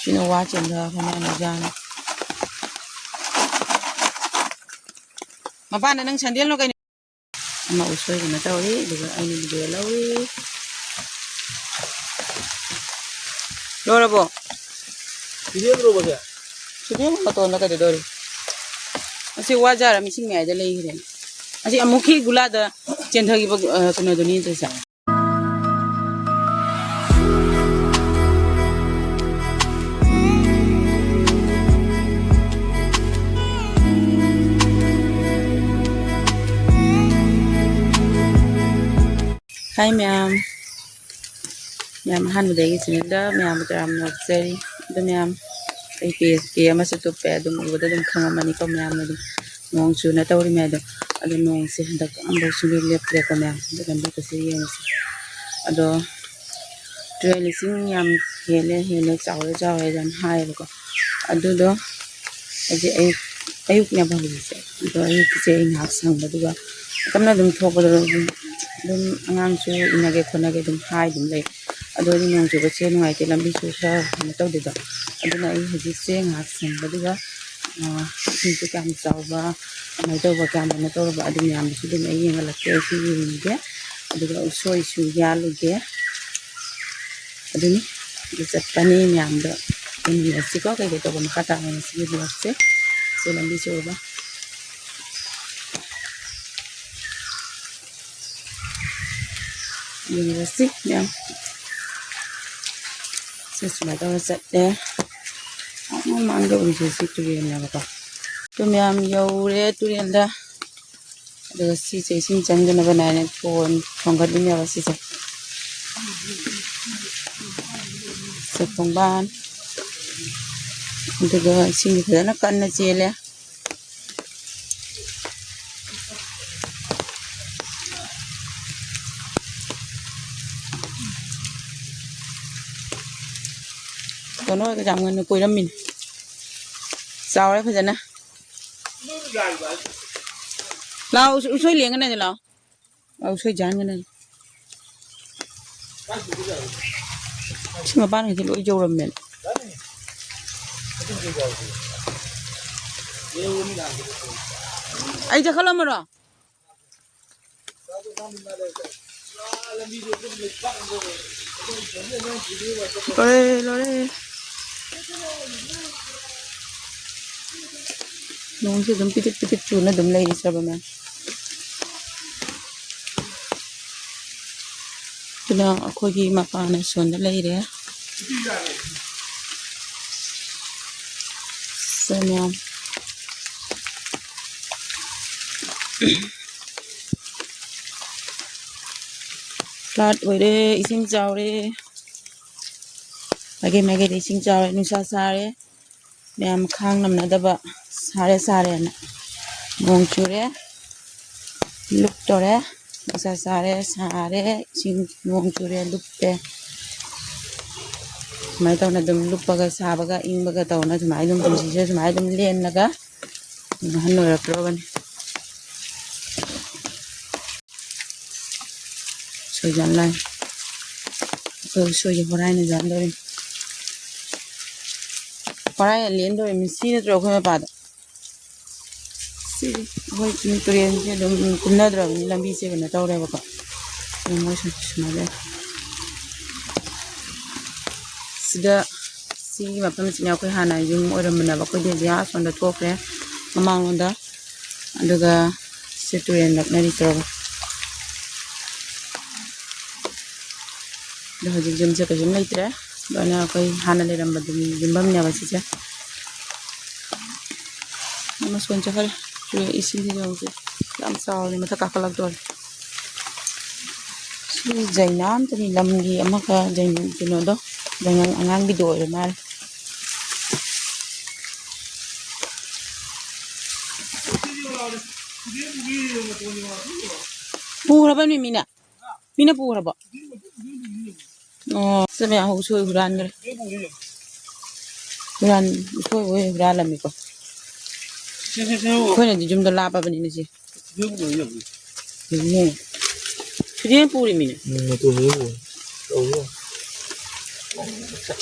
Sino watching the Hanana. Mapana ng sandil no kayo. Mausoy na tawi, diba ay ni Belawi. Lora po. Video bro ba? Sige mo to na kada dori. Asi wajar missing me ada lagi ren. Asi amuki gula da cendhagi pag kuno doni to sa. Hi ma'am. Ma'am han budai sinida ma'am taram no seri. Do ma'am ay pe ama sa to pe do mo da dum khanga mani ko ma'am no nong su na tawri me do ado nong se handak ambo su le pre ko ma'am do kan do se yen se ado turel sing yam hele chawe jan hai ko ado do aji ayuk nya ba se do ayuk se ngak sang ba do kamna dum thok ba do dum angang su inage khonage dum hai dum le ado ni nong ju ba che ngai te lambi su sa na taw de do ado na ai haji se ngak sang ba do ga ni ko kam chaw ba mai do ba kam na taw ba ado nyam su dum ai yang la ke si ni ge ado ga usoi su ya lu ge ado ni di sa pani nyam do ni si ko ke to ba kata ni si ni se lambi su ba University ma'am. Since my daughter sat there, I'm going to visit to the end of it. To ma'am, you're to the end. The season is in the banana phone from the university. Set from ban. The girl sing the Nakana Jela. Nó cái dòng người cùi lắm mình sao đấy phải dân á lao suy liền cái này là lao suy dán cái này chứ mà ban này thì lỗi dâu làm mình ấy chắc lắm rồi rồi nong se dum pitit chu na dum lai sa ba ma tuna akhoi gi ma pa na son da lai re samyam flat oi re ising chaw re mage de ising chaw re nusa sa re ma'am khang nam na da ba sare na nong chure luk tore sa sare sing nong chure luk te mai taw na dum luk ba ga sa ba ga ing ba ga taw na mai dum dum si mai dum len na ga han no ra pro ban so jan lai so ye horai na jan do horai len do mi si na tro kho pa da hoi ni turien je dum kunna dra ni lambi se na tawre ba ko mo shmale sida si ma pam sinya ko hana yung oram na ba ko de ya son da thokre mamang onda aduga se turien nak na ri tro da hoji jum se ka jum laitre bana ko hana le ram ba dum jimbam nya ba si ja ma son cha khal isi di jauh tu, lam sao ni mata kakak lagi tu. Si Zainam tu ni lam di amak Zain tu nodo, jangan angang bido ada mal. Pura apa ni mina? Mina pura apa? Oh, sebenarnya aku suka huran ker. Huran, suka huran lami ko. Kau ni jom dah lapa bani nasi. Ini, dia puri mina. Betul betul.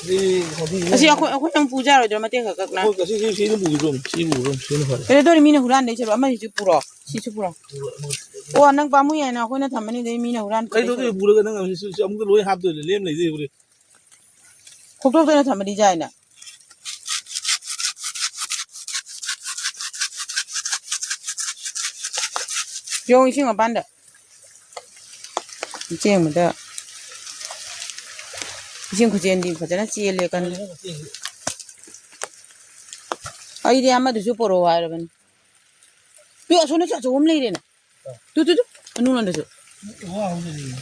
이 어디? 아시 아코 좀 부자로 좀 맞대 가까나. 그 시는 부좀 시는 거. 그래도 미나 후란 내 저로 아마 지 뿌러. 시추 뿌러. 와, 난 바무야 나 거기나 담만이 내 미나 후란. 그래도 그 부르가 내가 아무도 로이 합도 렘 내지 우리. 곡독도나 담만이 자이나. 용이 신어 반다. 이제 뭐다. 지금 그제인데 그잖아 지엘레 간. 아이디 아마도 주 보러 와 여러분. 또 손에 좀 내리네. 두두두. 누구는 저. 와 오늘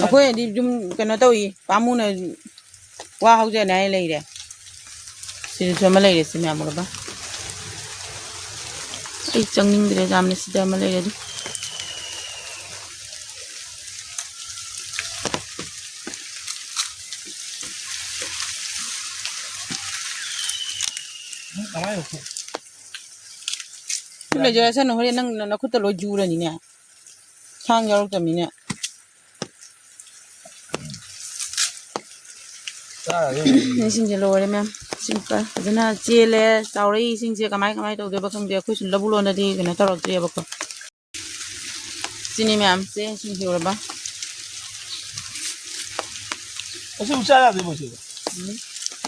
아코에 좀 그나 또이 pamuna 와 하우제 나이 레이래. 좀 레이래 쓰면 아무로 봐. 이 정님들의 잠을 쓰자 말레이래. 나와요. 근데 저 사는 허리 나 그때 로 주러니냐. 상 열을 점이냐. 자, 신진로 오려면 심까 그나 지엘레 사우리 신지 가마이 또 되바 컴데 쿠스 러불로나디 그나 떨어뜨려 버거. 지니면 세 신지 오려 봐. 어서 짜야 돼 보세요.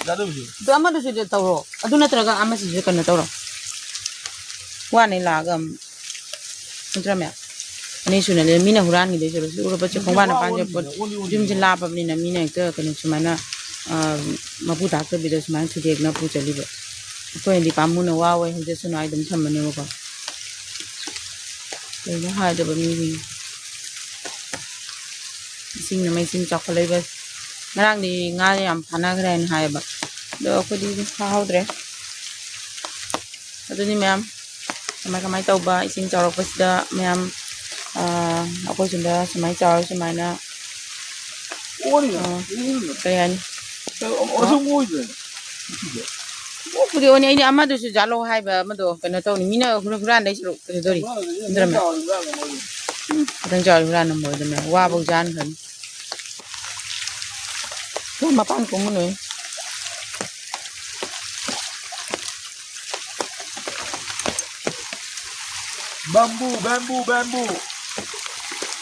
나도 보세요. 또 아마도 저저 떠로. 아두나 들어가 아마 신지 건나 떠로. 와네 라감. 그러면 아니 수네 미나 후란이 되죠. 우리 버치 공부하는 반절 좀 질라밥이나 미나 그 그는 주마나 마부 닥터 비데스만 투데나 부절리버. 거기 pamuna 와와 현재 수나 아이들 참만해 먹어. 이거 하이드 버미니. 이싱나 마이싱 초콜릿. 나랑 니 nga에 안 파나 그래 하이바. 너 거기 하우드래. 아두니 맴 kamay tauba ising chawrak pasida mayam ako sunda samay chawrak sumayna 오리가. kaya ni 어서 모이죠. o pudi oni ini amado su jalo hai ba amado kana to ni mina huran dai su kana dori ndram kadang jalo huran mo de me wa bo jan kan to mapan ko mo no 뱀부.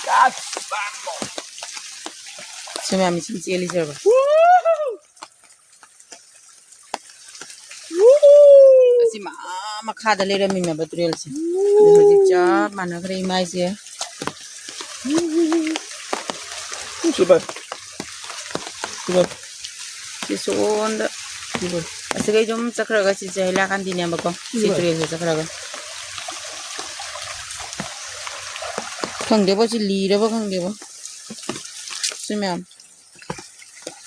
야, 뱀부. sumya mi sin cheli serba asi ma khada le rami me batrel se de cha mana kre mai se 제발. si sonda asagay jom sakraga si jahila kan dinya bako si trel se sakraga khangde bo si li re bo khangde bo sumya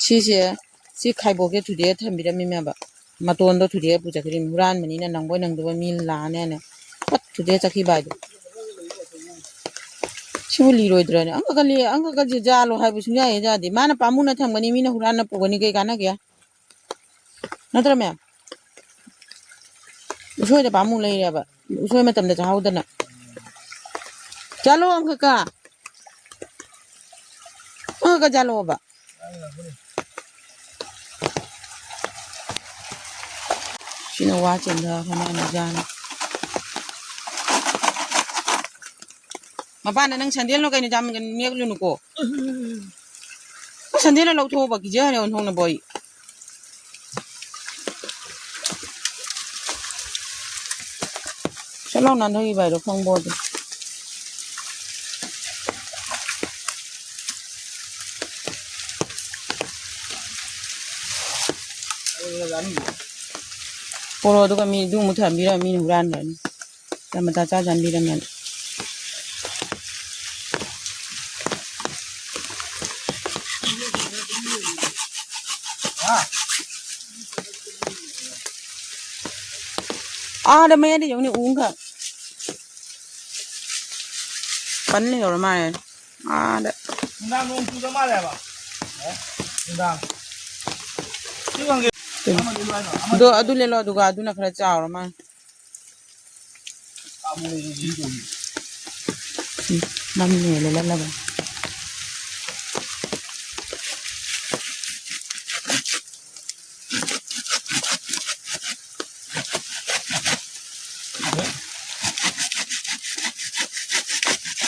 si khai bo ke thude thambi ra mi me ba maton do thude puja krim huran mani na nangboy nangdo ba mil la ne ne pat thude chakhi ba do siuli roi dra ne anga ka je jalo hai bu sunya ye ja di mana pamuna thamgani mina huran na pogani ke kana kya natra me usoi da pamu lai ya ba usoi ma tamda chau da na chalo anga ka jalo ba sino wa chen da kana na jana mapana nang sandel no kai ni jam kan nek lu nu ko sandel lo tho ba ki je ne on hong na boy chalo nan thoi bai ro khong bo de poro do ka mi du mu tham bi ra mi huran na ni tamata cha jan bi ra men da me de yong ni uống ka bắn lên rồi mà đấy 나 너무 부자 말해 봐. 나. 이거 adu le lo duga adu na khara chaw ma nam ne le la ba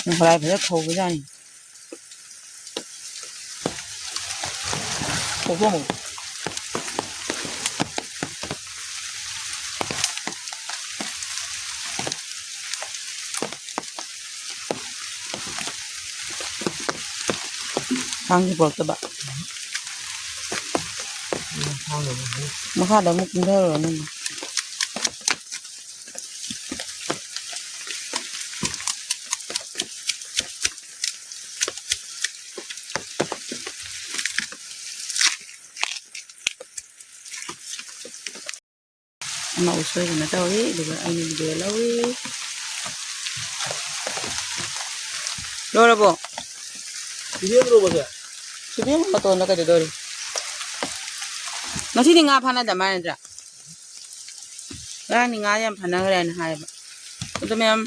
ꯍꯣꯔꯥꯏ ꯐꯖ ꯐꯧꯕꯖꯥꯠꯅꯤ ꯊꯣꯛꯑꯃꯨ ꯊꯥꯡꯁꯤ ꯄꯨꯔꯛꯇꯕ ꯃꯈꯥꯗ ꯑꯃꯨꯛ ꯀꯨꯝꯊꯔꯨꯔꯅꯨ ꯑꯃ ꯎꯁꯣꯏꯗꯨꯅ ꯇꯧꯔꯤ ꯑꯗꯨꯒ ꯑꯩꯅ video ꯂꯧꯔꯤ ꯂꯣꯏꯔꯕꯣ ꯏꯔꯦꯟꯗ꯭ꯔꯣꯕꯁꯦ ꯁꯤꯗꯤ ꯃꯇꯣꯟꯗ ꯀꯩꯗꯧꯗꯣꯔꯤ ꯉꯁꯤꯗꯤ ꯉꯥ ꯐꯥꯅꯗ ꯃꯥꯜꯂꯦ ꯅꯠꯇ꯭ꯔꯥ ꯉꯔꯥꯡꯗꯤ ꯉꯥ ꯌꯥꯝ ꯐꯥꯅꯈ꯭ꯔꯦꯅ ꯍꯥꯏꯌꯦꯕ ꯑꯗꯨ ꯃꯌꯥꯝ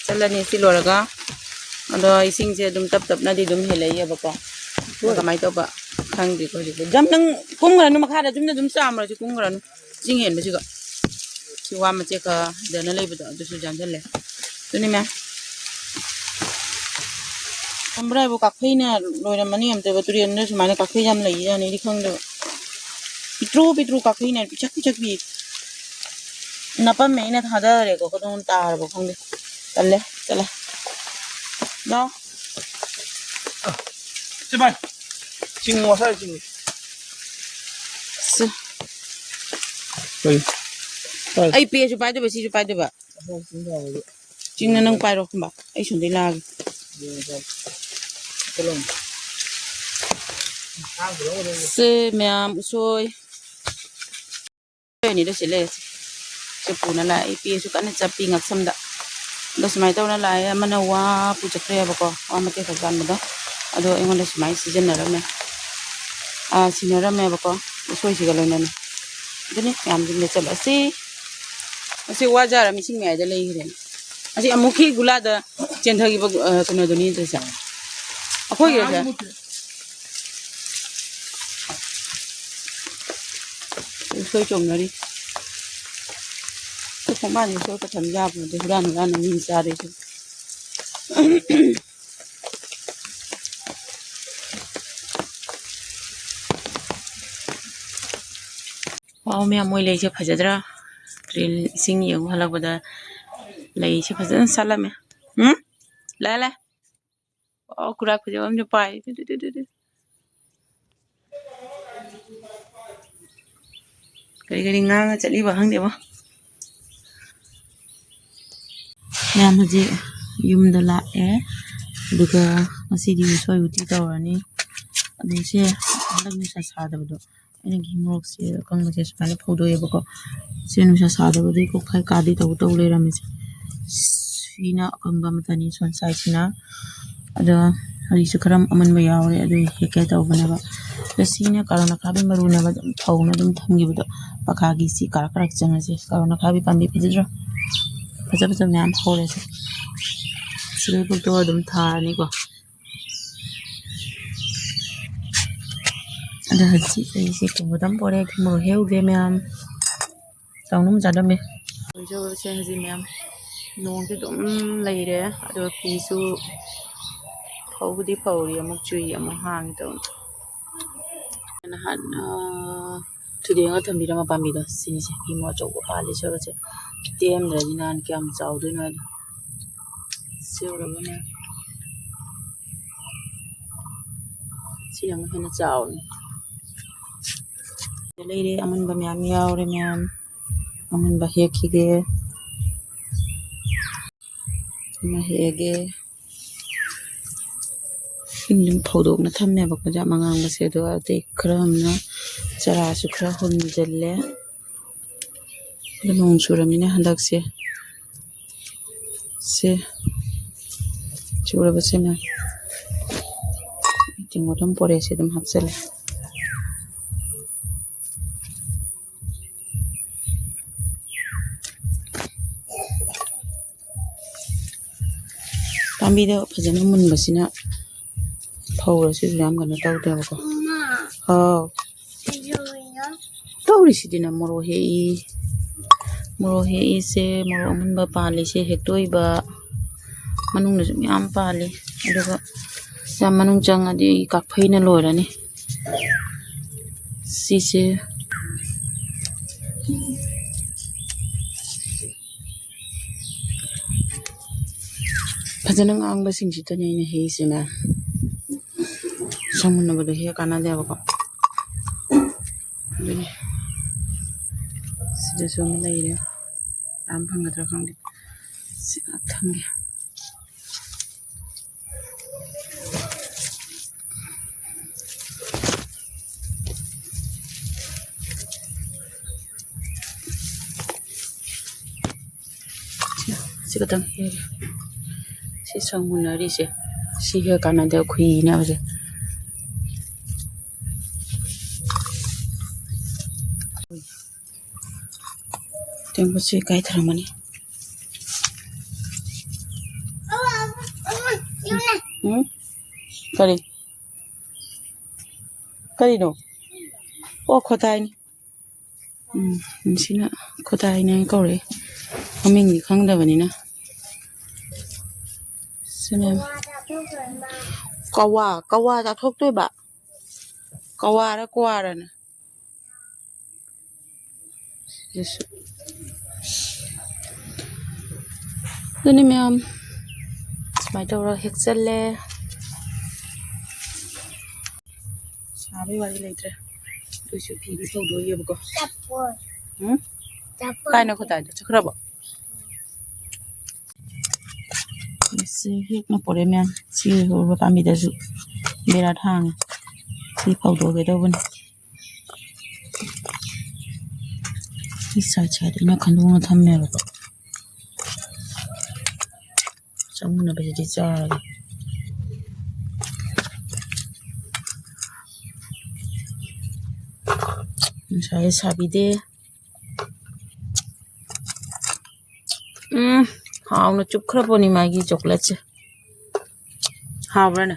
ꯆꯠꯂꯅꯤ ꯁꯤ ꯂꯣꯏꯔꯒ ꯑꯗꯣ ꯏꯁꯤꯡꯁꯦ ꯑꯗꯨꯝ ꯇꯞ ꯇꯞꯅꯗꯤ ꯑꯗꯨꯝ ꯍꯦꯜꯂꯛꯏꯑꯕꯀꯣ ꯀꯃꯥꯏꯅ ꯇꯧꯕ ꯈꯪꯗꯦꯀꯣ ꯍꯧꯖꯤꯛꯇꯤ ꯖꯝ ꯅꯪ ꯀꯨꯝꯈ꯭ꯔꯅꯨ ꯃꯈꯥꯗ ꯆꯨꯝꯅ ꯑꯗꯨꯝ ꯆꯥꯝꯃꯔꯁꯨ ꯀꯨꯝꯈ꯭ꯔꯅꯨ ꯆꯤꯡ ꯍꯦꯟꯕꯁꯤꯒ ꯁꯤ ꯋꯥ ꯃꯆꯦꯠ ꯈꯗꯅ ꯂꯩꯕꯗꯣ ꯑꯗꯨꯁꯨ ꯌꯥꯟꯁꯤꯜꯂꯦ ꯑꯗꯨꯅꯤ ꯃꯌꯥꯝ ꯈꯪꯕ꯭ꯔꯥ ꯍꯥꯏꯕꯨ ꯀꯥꯐꯩꯅ ꯂꯣꯏꯔꯝꯃꯅꯤ ꯑꯝꯇꯕ ꯇꯨꯔꯦꯟꯗ ꯁꯨꯃꯥꯏꯅ ꯀꯥꯐꯩ ꯌꯥꯝ ꯂꯩꯌꯦꯅꯗꯤ ꯈꯪꯗꯕ ꯄꯤꯇ꯭ꯔꯨ ꯄꯤꯇ꯭ꯔꯨ ꯀꯥꯐꯩꯅ ꯄꯤꯁꯛ ꯄꯤꯁꯛ ꯄꯤ ꯅꯄꯝꯃꯦ ꯑꯩꯅ ꯊꯥꯗꯔꯦꯀꯣ ꯀꯗꯣꯝ ꯇꯥꯔꯕ ꯈꯪꯗꯦ ꯇꯜꯂꯦ ꯆꯠꯂꯦ ꯂꯥꯎ 제발 지금 와서 지금 ꯑꯩ ꯄꯦꯁꯨ ꯄꯥꯏꯗꯕ ꯁꯤꯁꯨ ꯄꯥꯏꯗꯕ ꯆꯤꯡꯅ ꯅꯪ ꯄꯥꯏꯔꯣ ꯈꯨꯝꯕ ꯑꯩ ꯁꯣꯝꯗꯩ ꯂꯥꯛꯑꯒꯦ ꯁꯦ ꯃꯌꯥꯝ ꯎꯁꯣꯏ ꯑꯅꯤꯗ ꯁꯤ ꯂꯩꯔꯁꯤ ꯁꯤ ꯄꯨꯅ ꯂꯥꯛꯑꯦ ꯄꯦꯁꯨ ꯀꯟꯅ ꯆꯞꯄꯤ ꯉꯛꯁꯝꯗ ꯑꯗꯣ ꯁꯨꯃꯥꯏꯅ ꯇꯧꯅ ꯂꯥꯛꯑꯦ ꯑꯃꯅ ꯋꯥ ꯄꯨꯆꯠꯈ꯭ꯔꯦꯕꯀꯣ ꯋꯥ ꯃꯇꯦꯛ ꯈꯛ ꯆꯥꯟꯕꯗꯣ ꯑꯗꯣ ꯑꯩꯉꯣꯟꯗ ꯁꯨꯃꯥꯏꯅ ꯁꯤꯖꯤꯟꯅꯔꯝꯃꯦ ꯁꯤꯟꯅꯔꯝꯃꯦꯕꯀꯣ ꯎꯁꯣꯏꯁꯤꯒ ꯂꯣꯏꯅꯅ ꯑꯗꯨꯅꯤ ꯃꯌꯥꯝꯁꯤꯡꯗ ꯆꯠꯂꯁꯤ ꯑꯁꯤ ꯋꯥꯖꯥꯔ ꯃꯤꯁꯤꯡ ꯃꯌꯥꯏꯗ ꯂꯩꯈ꯭ꯔꯦꯅꯦ ꯑꯁꯤ ꯑꯃꯨꯛꯀꯤ ꯒꯨꯂꯥꯗ ꯆꯦꯟꯊꯈꯤꯕ ꯀꯩꯅꯣꯗꯨꯅꯤ ꯅꯠꯇ꯭ꯔꯁꯦ ꯑꯩꯈꯣꯏꯒꯤꯔꯁꯦ ꯎꯁꯣꯏ ꯆꯣꯡꯅꯔꯤ ꯈꯣꯡꯕꯥꯟ ꯎꯁꯣꯏ ꯀꯊꯝ ꯌꯥꯕꯅꯗꯤ ꯍꯨꯔꯥꯟ ꯍꯨꯔꯥꯟꯅ ꯃꯤ ꯆꯥꯔꯤꯁꯦ ꯋꯥꯎ ꯃꯌꯥꯝ ꯃꯣꯏ ꯂꯩꯁꯦ ꯐꯖꯗ꯭ꯔꯥ ꯇꯨꯔꯦꯜ ꯏꯁꯤꯡ ꯌꯦꯡꯉꯨ ꯍꯜꯂꯛꯄꯗ ꯂꯩꯁꯦ ꯐꯖꯅ ꯁꯥꯠꯂꯝꯃꯦ ꯂꯥꯛꯑꯦ ꯂꯥꯛꯑꯦ ꯑꯣ ꯈꯨꯔꯥꯛ ꯐꯖꯕ ꯑꯃꯁꯨ ꯄꯥꯏ ꯀꯔꯤ ꯀꯔꯤ ꯉꯥꯡꯉ ꯆꯠꯂꯤꯕ ꯈꯪꯗꯦꯕꯣ ꯃꯌꯥꯝ ꯍꯧꯖꯤꯛ ꯌꯨꯝꯗ ꯂꯥꯛꯑꯦ ꯑꯗꯨꯒ ꯉꯁꯤꯗꯤ ꯎꯁꯣꯏ ꯎꯇꯤ ꯇꯧꯔꯅꯤ ꯑꯗꯩ ꯁꯦ ꯍꯟꯗꯛ ꯅꯨꯡꯁꯥ ꯁꯥꯗꯕꯗꯣ ꯑꯩꯅ ꯘꯤ ꯃꯣꯔꯣꯛꯁꯦ ꯑꯀꯪꯕꯁꯦ ꯁꯨꯃꯥꯏꯅ ꯐꯧꯗꯣꯛꯑꯦꯕꯀꯣ ꯁꯦ ꯅꯨꯡꯁꯥ ꯁꯥꯗꯕꯗꯩ ꯀꯣꯛꯐꯥꯏ ꯀꯥꯗꯤ ꯇꯧ ꯂꯩꯔꯝꯃꯤꯁꯦ ꯁꯤꯅ ꯑꯀꯪꯕ ꯑꯃꯇꯅꯤ ꯁꯣꯟ ꯁꯥꯏꯠꯁꯤꯅ ꯑꯗꯣ ꯍꯧꯖꯤꯛꯁꯨ ꯈꯔ ꯑꯃꯟꯕ ꯌꯥꯎꯔꯦ ꯑꯗꯨ ꯍꯦꯛꯀꯦ ꯇꯧꯕꯅꯦꯕ ꯑꯗꯣ ꯁꯤꯅ ꯀꯥꯔꯣꯠ ꯑꯈꯥꯕꯤ ꯃꯔꯨꯅꯦꯕ ꯑꯗꯨꯝ ꯐꯧꯅ ꯑꯗꯨꯝ ꯊꯝꯈꯤꯕꯗꯣ ꯄꯈꯥꯒꯤ ꯁꯤ ꯀꯥꯔꯛ ꯀꯥꯔꯛ ꯆꯪꯉꯁꯦ ꯀꯥꯔꯣꯠ ꯑꯈꯥꯕꯤ ꯄꯥꯝꯕꯤ ꯐꯖꯗ꯭ꯔꯣ ꯐꯖ ꯐꯖꯕ ꯃꯌꯥꯝ ꯍꯧꯔꯦꯁꯦ ꯁꯤꯗꯩ ꯐꯨꯛꯇꯣꯛꯑ ꯑꯗꯨꯝ ꯊꯥꯔꯅꯤꯀꯣ ꯑꯗꯣ ꯍꯧꯖꯤꯛ ꯑꯩꯁꯦ ꯀꯣꯡꯒꯣꯗꯝ ꯄꯣꯔꯦ ꯃꯣꯔꯣꯛ ꯍꯦꯛꯎꯒꯦ ꯃꯌꯥꯝ ꯆꯥꯎꯅꯝ ꯆꯥꯗꯝꯃꯦ ꯑꯣꯏꯖꯕꯁꯦ ꯍꯧꯖꯤꯛ ꯃꯌꯥꯝ ꯅꯣꯡꯁꯦ ꯑꯗꯨꯝ ꯂꯩꯔꯦ ꯑꯗꯨꯒ ꯐꯤꯁꯨ ꯐꯧꯕꯨꯗꯤ ꯐꯧꯔꯤ ꯑꯃꯨꯛ ꯆꯨꯏ ꯑꯃꯨꯛ ꯍꯥꯡꯉꯤ ꯇꯧꯅꯤ ꯅꯍꯥꯟ ꯊꯨꯗꯦꯡꯉ ꯊꯝꯕꯤꯔꯝꯕ ꯄꯥꯝꯕꯤꯗꯣ ꯁꯤꯁꯦ ꯏꯃꯣ ꯑꯆꯧꯕ ꯄꯥꯜꯂꯤ ꯁꯤꯒꯁꯦ ꯇꯦꯝꯗ꯭ꯔꯗꯤ ꯅꯍꯥꯟ ꯀꯌꯥꯝ ꯆꯥꯎꯗꯣꯏꯅꯣ ꯍꯥꯏꯗꯣ ꯁꯤꯎꯔꯕꯅꯦ ꯁꯤꯅ ꯑꯃꯨꯛ ꯍꯦꯟꯅ ꯆꯥꯎꯔꯦ ꯂꯩꯔꯦ ꯑꯃꯨꯟꯕ ꯃꯌꯥꯝ ꯌꯥꯎꯔꯦ ꯃꯌꯥꯝ ꯑꯃꯨꯟꯕ ꯍꯦꯛꯈꯤꯒꯦ ꯑꯃ ꯍꯦꯛꯑꯒꯦ ꯑꯗꯨꯝ ꯐꯧꯗꯣꯛꯅ ꯊꯝꯃꯦꯕꯀꯣ ꯖꯥꯠ ꯃꯉꯥꯡꯕꯁꯦ ꯑꯗꯣ ꯑꯇꯩ ꯈꯔ ꯑꯃꯅ ꯆꯔꯥꯁꯨ ꯈꯔ ꯍꯨꯟꯖꯤꯜꯂꯦ ꯑꯗꯣ ꯅꯣꯡ ꯆꯨꯔꯝꯅꯤꯅ ꯍꯟꯗꯛꯁꯦ ꯁꯦ ꯆꯨꯔꯕꯁꯦ ꯃꯌꯥꯝ ꯇꯤꯡꯒꯣꯗꯝ ꯄꯣꯔꯦꯁꯦ ꯑꯗꯨꯝ ꯍꯥꯞꯆꯤꯜꯂꯦ ꯄꯥꯝꯕꯤꯗ ꯐꯖꯅ ꯃꯨꯟꯕꯁꯤꯅ ꯐꯧꯔꯁꯤꯁꯨ ꯌꯥꯝ ꯀꯩꯅꯣ ꯇꯧꯗꯦꯕꯀꯣ ꯍꯥꯎ ꯇꯧꯔꯤꯁꯤꯗꯤꯅ ꯃꯣꯔꯣꯛ ꯍꯦꯛꯏꯁꯦ ꯃꯣꯔꯣꯛ ꯑꯃꯨꯟꯕ ꯄꯥꯜꯂꯤꯁꯦ ꯍꯦꯛꯇꯣꯛꯏꯕ manungdasꯨ ꯃꯌꯥꯝ ꯄꯥꯜꯂꯤ ꯑꯗꯨꯒ ꯌꯥꯝ ꯃꯅꯨꯡ ꯆꯪꯉꯗꯤ ꯀꯥꯛꯐꯩꯅ ꯂꯣꯏꯔꯅꯤ ꯁꯤꯁꯦ ꯐꯖꯅ ꯉꯥꯡꯕꯁꯤꯡꯁꯤꯗꯅꯦ ꯑꯩꯅ ꯍꯦꯛꯏꯁꯦ ꯃꯌꯥꯝ ꯁꯪꯃꯨꯟꯅꯕꯗꯣ ꯍꯦꯛ ꯀꯥꯟꯅꯗꯦꯕꯀꯣ ꯑꯗꯨꯅꯤ ꯁꯤꯗꯁꯨ ꯑꯃ ꯂꯩꯔꯦ ꯌꯥꯝ ꯐꯪꯒꯗ꯭ꯔꯥ ꯈꯪꯗꯦ ꯁꯤ ꯉꯥꯛ ꯊꯝꯒꯦ ꯁꯤ ꯈꯛꯇꯪ ꯍꯦꯛꯒꯦ ꯁꯤ ꯁꯪꯃꯨꯟꯅꯔꯤꯁꯦ ꯁꯤ ꯍꯦꯛ ꯀꯥꯟꯅꯗꯦ ꯈꯨꯏꯅꯦꯕꯁꯦ ꯇꯦꯡꯀꯣꯠꯁꯦ ꯀꯥꯏꯊꯔꯝꯃꯅꯤ ꯀꯔꯤ ꯀꯔꯤꯅꯣ ꯑꯣ ꯈꯣꯊꯥꯏꯅꯤ ꯁꯤꯅ ꯈꯣꯊꯥꯏꯅ ꯀꯧꯔꯛꯑꯦ ꯃꯃꯤꯡꯗꯤ ꯈꯪꯗꯕꯅꯤꯅ ꯁꯤꯅ ꯀꯋꯥ ꯆꯥꯊꯣꯛꯇꯣꯏꯕ ꯀꯋꯥꯔ ꯀ꯭ꯋꯥꯔꯅ ꯁꯤꯁꯨ ꯑꯗꯨꯅꯤ ꯃꯌꯥꯝ ꯁꯨꯃꯥꯏꯅ ꯇꯧꯔꯒ ꯍꯦꯛꯆꯜꯂꯦ ꯁꯥꯕꯩ ꯋꯥꯔꯤ ꯂꯩꯇ꯭ꯔꯦ ꯑꯗꯨꯏꯁꯨ ꯐꯤꯗꯤ ꯐꯧꯗꯣꯛꯏꯑꯕꯀꯣ ꯀꯥꯏꯅ ꯈꯨꯇꯥꯏꯗꯣ ꯆꯠꯈ꯭ꯔꯕꯣ ꯁꯤ ꯍꯦꯛꯅ ꯄꯣꯔꯦ ꯃꯌꯥꯝ ꯁꯤ ꯍꯧꯕ ꯄꯥꯝꯕꯤꯗꯁꯨ ꯕꯦꯔꯥ ꯊꯥꯡꯉꯦ ꯁꯤ ꯐꯧꯗꯣꯛꯑꯒꯦ ꯇꯧꯕꯅꯤ ꯁꯤ ꯁꯥꯏꯠ ꯑꯩꯅ ꯈꯟꯗꯣꯛꯅ ꯊꯝꯃꯦꯕꯀꯣ ꯆꯪꯃꯨꯟꯅꯕꯁꯤꯗꯤ ꯆꯥꯔꯒꯦ ꯉꯁꯥꯏ ꯁꯥꯕꯤꯗꯦ ꯍꯥꯎꯅ ꯆꯨꯞꯈ꯭ꯔꯕꯣꯅꯤ ꯃꯥꯒꯤ ꯆꯣꯀ꯭ꯂꯦꯠꯁꯦ ꯍꯥꯎꯕ꯭ꯔꯥꯅꯦ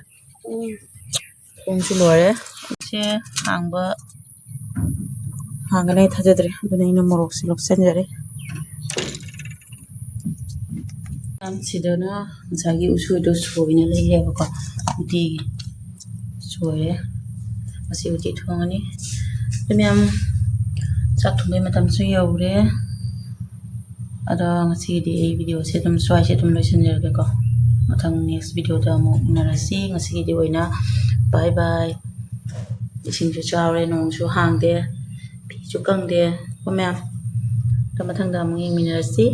ꯊꯣꯡꯁꯨ ꯂꯣꯏꯔꯦ ꯁꯦ ꯍꯥꯡꯒꯅꯤ ꯑꯩ ꯊꯥꯖꯗ꯭ꯔꯦ ꯑꯗꯨꯅ ꯑꯩꯅ ꯃꯣꯔꯣꯛꯁꯦ ꯂꯧꯁꯟꯖꯔꯦ ꯁꯤꯗꯅ ꯉꯁꯥꯏꯒꯤ ꯎꯁꯣꯏꯗꯣ ꯁꯣꯏꯅ ꯂꯩꯔꯦꯕꯀꯣ ꯎꯇꯤꯒꯤ ꯁꯣꯏꯔꯦ ꯃꯁꯤ ꯎꯇꯤ ꯊꯣꯡꯉꯅꯤ ꯑꯗꯨ ꯃꯌꯥꯝ ꯆꯥꯛ ꯊꯣꯡꯕꯩ ꯃꯇꯝꯁꯨ ꯌꯧꯔꯦ ꯑꯗꯣ ꯉꯁꯤꯒꯤꯗꯤ ꯑꯩ ꯚꯤꯗꯤꯑꯣꯁꯦ ꯑꯗꯨꯝ ꯁ꯭ꯋꯥꯏꯁꯦ ꯑꯗꯨꯝ ꯂꯣꯏꯁꯤꯟꯖꯔꯒꯦꯀꯣ ꯃꯊꯪ ꯅꯦꯛꯁ ꯚꯤꯗꯤꯑꯣꯗ ꯑꯃꯨꯛ ꯎꯅꯔꯁꯤ ꯉꯁꯤꯒꯤꯗꯤ ꯑꯣꯏꯅ ꯕꯥꯏ ꯕꯥꯏ ꯏꯁꯤꯡꯁꯨ ꯆꯥꯎꯔꯦ ꯅꯣꯡꯁꯨ ꯍꯥꯡꯗꯦ ꯐꯤꯁꯨ ꯀꯪꯗꯦ ꯀꯣ ꯃꯌꯥꯝ ꯑꯗꯣ ꯃꯊꯪꯗ ꯑꯃꯨꯛ ꯌꯦꯡꯃꯤꯟꯅꯔꯁꯤ